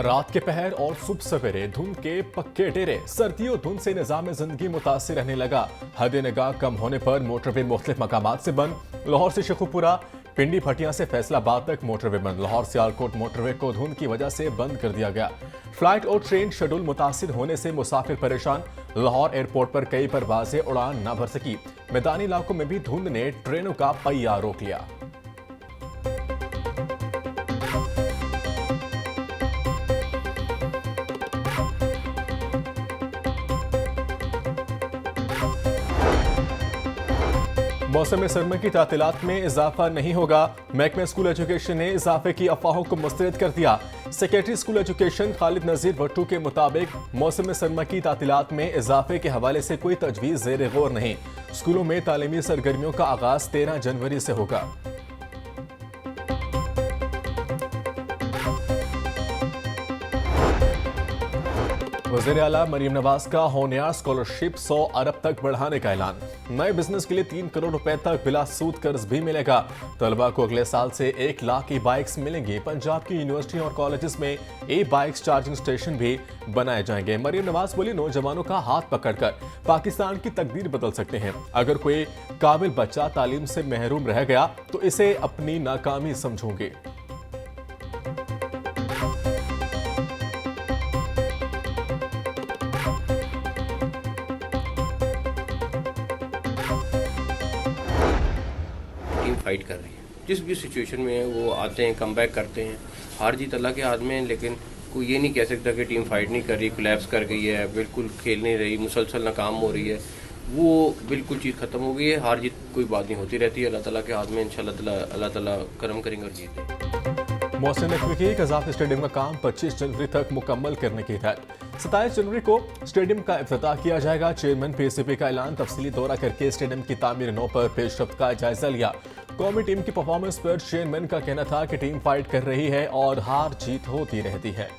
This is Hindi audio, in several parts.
रात के पहर और सुबह सवेरे धुंध के पक्के डेरे, सर्दियों धुंध से निजाम जिंदगी मुतासिर रहने लगा। हद निगाह कम होने पर मोटरवे मुख्तलिफ मकामात से बंद। लाहौर से शेखुपुरा, पिंडी भटिया से फैसलाबाद तक मोटरवे बंद। लाहौर सियालकोट मोटरवे को धुंध की वजह से बंद कर दिया गया। फ्लाइट और ट्रेन शेड्यूल मुतासिर होने से मुसाफिर परेशान। लाहौर एयरपोर्ट पर कई परवाजें उड़ान न भर सकी। मैदानी इलाकों में भी धुंध ने ट्रेनों का पहिया रोक लिया। मौसम सरमा की तातीलात में इजाफा नहीं होगा। महकमा स्कूल एजुकेशन ने इजाफे की अफवाहों को मुस्तरद कर दिया। सेक्रेटरी स्कूल एजुकेशन खालिद नजीर भट्टू के मुताबिक मौसम सरमा की तातीलात में इजाफे के हवाले से कोई तजवीज़ ज़ेर गौर नहीं। स्कूलों में तालीमी सरगर्मियों का आगाज 13 जनवरी से होगा। वज़ीर आला मरीम नवाज का होनियार स्कॉलरशिप 100 अरब तक बढ़ाने का ऐलान। नए बिजनेस के लिए 3 करोड़ रुपए तक बिला सूद कर्ज भी मिलेगा। तलबा को अगले साल से 1 लाख ई बाइक्स मिलेंगी। पंजाब की यूनिवर्सिटी और कॉलेजेस में ई बाइक्स चार्जिंग स्टेशन भी बनाए जाएंगे। मरीम नवाज बोली, नौजवानों का हाथ पकड़कर पाकिस्तान की तकदीर बदल सकते हैं। अगर कोई काबिल बच्चा तालीम से महरूम रह गया तो इसे अपनी नाकामी समझूंगी। फाइट कर रही है, जिस भी सिचुएशन में है वो आते हैं, कम बैक करते हैं। हार जीत अल्लाह के हाथ में है, लेकिन कोई ये नहीं कह सकता कि टीम फाइट नहीं कर रही, कोलैप्स कर गई है, बिल्कुल खेल नहीं रही, मुसलसल नाकाम हो रही है। वो बिल्कुल चीज़ ख़त्म हो गई है। हार जीत कोई बात नहीं, होती रहती है। अल्लाह ताला के हाथ में, इंशाल्लाह अल्लाह ताला करम करेंगे और जीत। मोहसिन नकवी की कज़ाफ स्टेडियम का काम 25 जनवरी तक मुकम्मल करने की हिदायत। 27 जनवरी को स्टेडियम का इफ्तिताह किया जाएगा। चेयरमैन पीसीबी का ऐलान। तफसीली दौरा करके स्टेडियम की तामीर नौ पर पेशरफ्त का जायजा लिया। कौमी टीम की परफॉर्मेंस पर चेयरमैन का कहना था कि टीम फाइट कर रही है और हार जीत होती रहती है।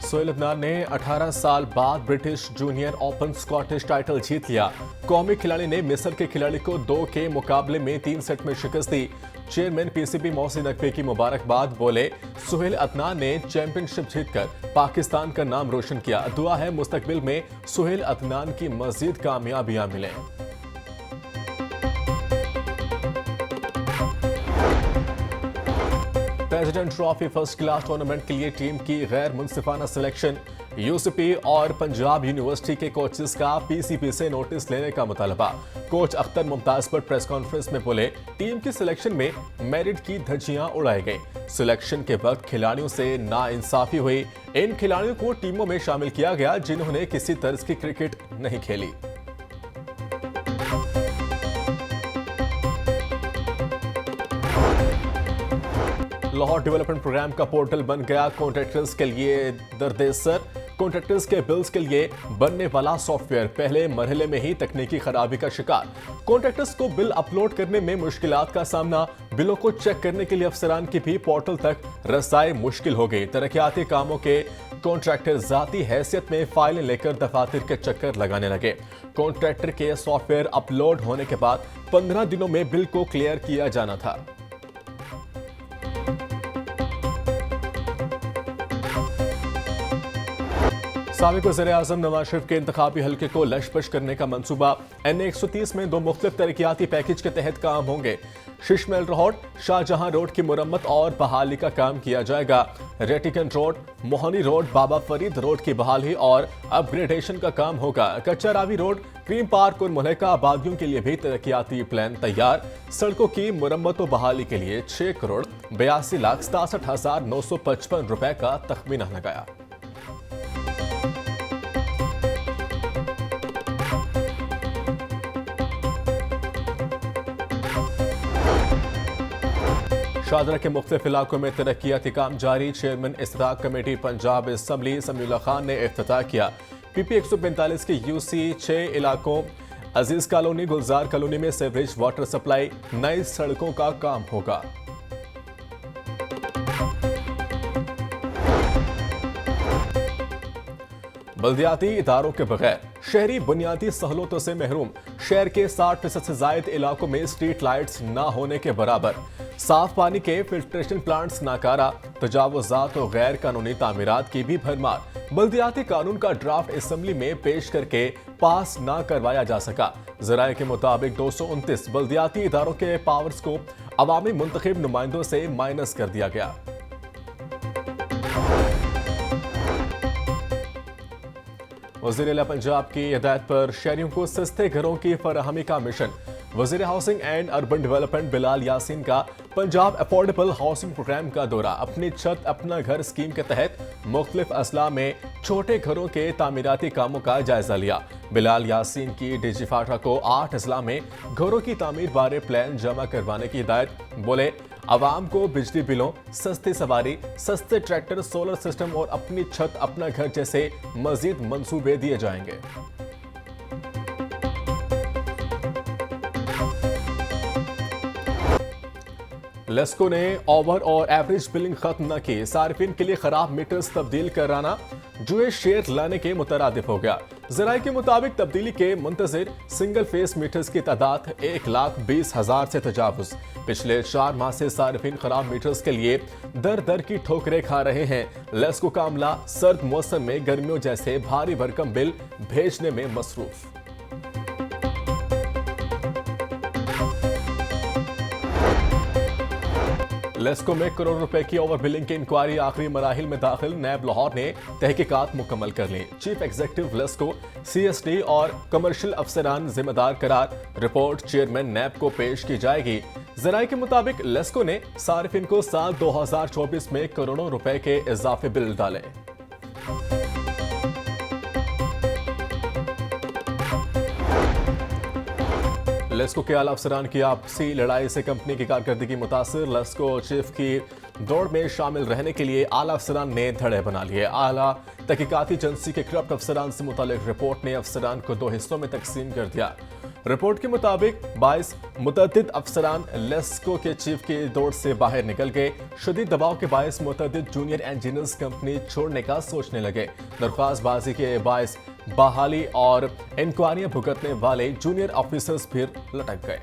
सोहेल अदनान ने 18 साल बाद British junior open Scottish title जीत लिया। कौमी खिलाड़ी ने मिस्र के खिलाड़ी को 2 के मुकाबले में 3 सेट में शिकस्त दी। चेयरमैन पीसीबी मोहसिन नकवी की मुबारकबाद। बोले, सोहेल अदनान ने चैंपियनशिप जीतकर पाकिस्तान का नाम रोशन किया। दुआ है मुस्तकबिल में सोहेल अदनान की मजीद कामयाबियां मिलें। President trophy first class tournament के लिए टीम की गैर मुनसिफाना सिलेक्शन। यूसीपी और पंजाब यूनिवर्सिटी के कोचेस का पीसीबी से नोटिस लेने का मुतालबा। कोच अख्तर मुमताज पर प्रेस कॉन्फ्रेंस में बोले, टीम की सिलेक्शन में मेरिट की धज्जियां उड़ाई गई। सिलेक्शन के वक्त खिलाड़ियों से नाइंसाफी हुई। इन खिलाड़ियों को टीमों में शामिल किया गया जिन्होंने किसी तर्ज की क्रिकेट नहीं खेली। लाहौर डेवलपमेंट प्रोग्राम का पोर्टल बन गया। कॉन्ट्रैक्टर्स के लिए दरदेसर। कॉन्ट्रैक्टर्स के बिल्स के लिए बनने वाला सॉफ्टवेयर पहले मरहले में ही तकनीकी खराबी का शिकार। कॉन्ट्रैक्टर्स को बिल अपलोड करने में मुश्किलात का सामना। बिलों को चेक करने के लिए अफसरान की भी पोर्टल तक रसाई मुश्किल हो गई। तरक्याती कामों के कॉन्ट्रैक्टर जाती हैसियत में फाइलें लेकर दफातर के चक्कर लगाने लगे। कॉन्ट्रैक्टर के सॉफ्टवेयर अपलोड होने के बाद 15 दिनों में बिल को क्लियर किया जाना था। साबिक वज़ीर-ए-आज़म नवाज शरीफ के इंतखाबी हल्के को लशपश करने का मंसूबा। NA 130 में 2 मुख्तलिफ तरक्याती पैकेज के तहत काम होंगे। शिशमहल रोड, शाहजहां रोड की मुरम्मत और बहाली का काम किया जाएगा। रेटिकन रोड, मोहनी रोड, बाबा फरीद रोड की बहाली और अपग्रेडेशन का काम होगा। कच्चा रावी रोड, क्रीम पार्क और मुल्का आबादियों के लिए भी तरक्याती प्लान तैयार। सड़कों की मुरम्मत और बहाली के लिए 6 करोड़ 82,67,955 रुपए का तखमीना लगाया। शादरा के मुख्तलिफ इलाकों में तरक्याती काम जारी। चेयरमैन इस्तिताक कमेटी पंजाब असम्बली समीउल्लाह खान ने इफ्तिताह किया। PP 145 के UC 6 इलाकों अजीज कॉलोनी, गुलजार कॉलोनी में सीवरेज वाटर सप्लाई, नई सड़कों का काम होगा। बल्दियाती इदारों के बगैर शहरी बुनियादी सहूलतों से महरूम। शहर के 60% से ज्यादा इलाकों में स्ट्रीट लाइट्स न होने के बराबर, साफ पानी के फिल्ट्रेशन प्लांट्स नाकारा, तजावुजात और गैर कानूनी तामीरात की भी भरमार। बल्दियाती कानून का ड्राफ्ट असेंबली में पेश करके पास न करवाया जा सका। जराये के मुताबिक 229 बल्दियाती इदारों के पावर्स को अवामी मुंतखब नुमाइंदों से माइनस कर दिया गया। वज़ीर-ए-आला पंजाब की हिदायत पर शहरियों को सस्ते घरों की फराहमी का मिशन। वज़ीर housing and urban development Bilal Yasin का पंजाब अफोर्डेबल हाउसिंग प्रोग्राम का दौरा। अपनी छत अपना घर स्कीम के तहत मुख्तलिफ अजला में छोटे घरों के तामीराती कामों का जायजा लिया। बिलाल यासीन की डीजी फाटा को 8 अजला में घरों की तामीर बारे प्लान जमा करवाने की हिदायत। बोले, आवाम को बिजली बिलों, सस्ती सवारी, सस्ते ट्रैक्टर, सोलर सिस्टम और अपनी छत अपना घर जैसे मजीद मंसूबे दिए जाएंगे। लेस्को ने ओवर और एवरेज बिलिंग खत्म न की। सार्फिन के लिए खराब मीटर्स तब्दील कराना जुए शेयर लाने के मुतरादिफ हो गया। जराये के मुताबिक तब्दीली के मुंतजिर सिंगल फेस मीटर्स की तादाद 1,20,000 से तजावुज। पिछले 4 माह से सार्फिन खराब मीटर्स के लिए दर दर की ठोकरें खा रहे हैं। लेस्को का अमला सर्द मौसम में गर्मियों जैसे भारी भरकम बिल भेजने में मसरूफ। लेस्को में करोड़ रुपए की ओवर बिलिंग की इंक्वायरी आखिरी मराहिल में दाखिल। नैब लाहौर ने तहकीकात मुकम्मल कर ली। चीफ एग्जीक्यूटिव लेस्को, CSD और कमर्शियल अफसरान जिम्मेदार करार। रिपोर्ट चेयरमैन नैब को पेश की जाएगी। जराये के मुताबिक लेस्को ने सार्फिन को साल 2024 में करोड़ों रुपए के इजाफी बिल डाले। लेस्को के आला अफसरान की आपसी लड़ाई से कंपनी की कारकर्दगी मुतासर। लेस्को चीफ की दौड़ में शामिल रहने के लिए आला अफसरान ने धड़े बना लिए। आला तहकीकाती एजेंसी के करप्ट अफसरान से मुतालिक रिपोर्ट ने अफसरान को 2 हिस्सों में तकसीम कर दिया। रिपोर्ट के मुताबिक 22 मुतअद्दिद अफसरान लेस्को के चीफ की दौड़ से बाहर निकल गए। शदीद दबाव के बायस मुतअद्दिद जूनियर इंजीनियर्स कंपनी छोड़ने का सोचने लगे। दरख्वास्तबाजी के बायस बहाली और इंक्वायरियां भुगतने वाले जूनियर ऑफिसर्स फिर लटक गए।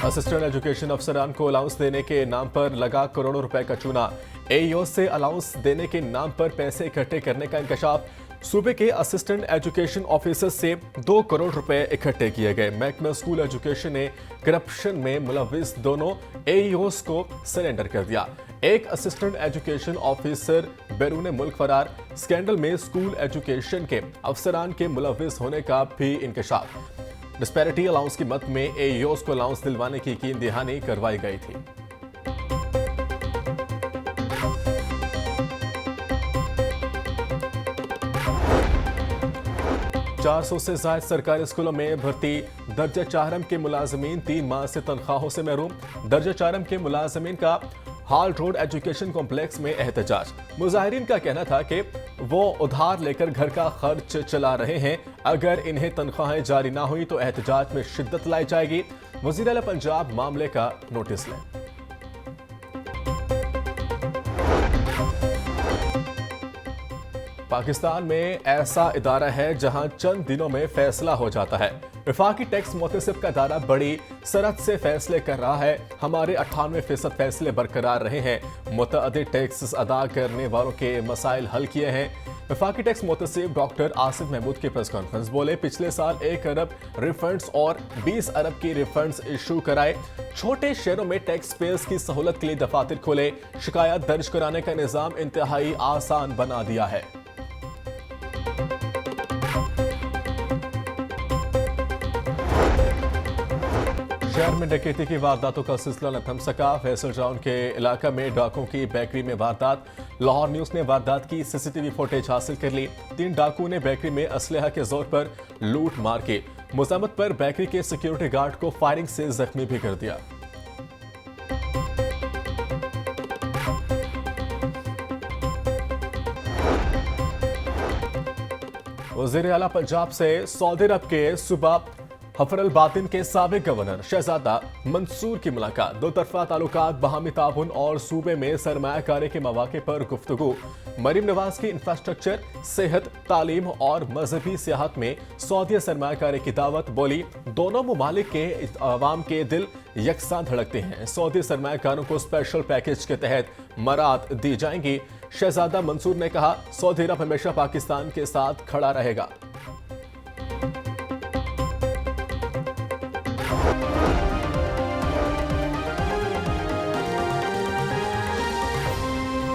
असिस्टेंट एजुकेशन अफसरान को अलाउंस देने के नाम पर लगा करोड़ों रुपए का चूना। AEO से अलाउंस देने के नाम पर पैसे इकट्ठे करने का इंकशाफ। सूबे के असिस्टेंट एजुकेशन ऑफिसर से 2 करोड़ रुपए इकट्ठे किए गए। महकमा स्कूल एजुकेशन ने करप्शन में मुलविस दोनों AEOs को सरेंडर कर दिया। एक असिस्टेंट एजुकेशन ऑफिसर बैरून मुल्क फरार। स्कैंडल में स्कूल एजुकेशन के अफसरान के मुलविस होने का भी इंकशाफ। डिस्पैरिटी अलाउंस की मद में AEOs को अलाउंस दिलवाने की कीन दहानी करवाई गई थी। चार 400 से ज्यादा सरकारी स्कूलों में भर्ती। दर्जा 4 के मुलाजमीन 3 माह से तनख्वाहों से महरूम। दर्जा 4 के मुलाजमीन का हाल रोड एजुकेशन कॉम्प्लेक्स में एहतजाज। मुजाहिरीन का कहना था कि वो उधार लेकर घर का खर्च चला रहे हैं। अगर इन्हें तनख्वाहें जारी ना हुई तो एहतजाज में शिद्दत लाई जाएगी। वज़ीर-ए-आला पंजाब मामले का नोटिस लें। पाकिस्तान में ऐसा इदारा है जहां चंद दिनों में फैसला हो जाता है। वफाकी टैक्स मुतसिब का इदारा बड़ी सरहद से फैसले कर रहा है। हमारे 98% फैसले बरकरार रहे हैं। मुतअद्दिद टैक्स अदा करने वालों के मसाइल हल किए हैं। वफाकी टैक्स मुतसिब डॉक्टर आसिफ महमूद की प्रेस कॉन्फ्रेंस। बोले, पिछले साल 1 अरब रिफंड्स और 20 अरब की रिफंड्स इशू कराए। छोटे शहरों में टैक्स पेयर्स की सहूलत के लिए दफातर खोले। शिकायत दर्ज कराने का निज़ाम इंतहाई आसान बना दिया है। शहर में डकैती की वारदातों का सिलसिला न थम सका। फैसल टाउन के इलाका में डाकुओं की बेकरी में वारदात। लाहौर न्यूज ने वारदात की CCTV फुटेज हासिल कर ली। 3 डाकुओं ने बेकरी में असलहा के जोर पर लूट मार की। मुजामत पर बेकरी के सिक्योरिटी गार्ड को फायरिंग से जख्मी भी कर दिया। वज़ीर-ए-आला पंजाब से सऊदी अरब के सूबा हफर अल बातिन के साबिक गवर्नर शहजादा मंसूर की मुलाकात, दो तरफा ताल्लुकात, बाहमी ताउन और सूबे में सरमायाकारी के मौके पर गुफ्तगू। मरीम नवाज की इंफ्रास्ट्रक्चर, सेहत, तालीम और मजहबी सियाहत में सऊदी सरमायाकारी की दावत। बोली, दोनों मुमालिक के अवाम के दिल यकसा धड़कते हैं। सऊदी सरमायाकारों को स्पेशल पैकेज के तहत मराद दी जाएंगी। शहजादा मंसूर ने कहा, सऊदी अरब हमेशा पाकिस्तान के साथ खड़ा रहेगा।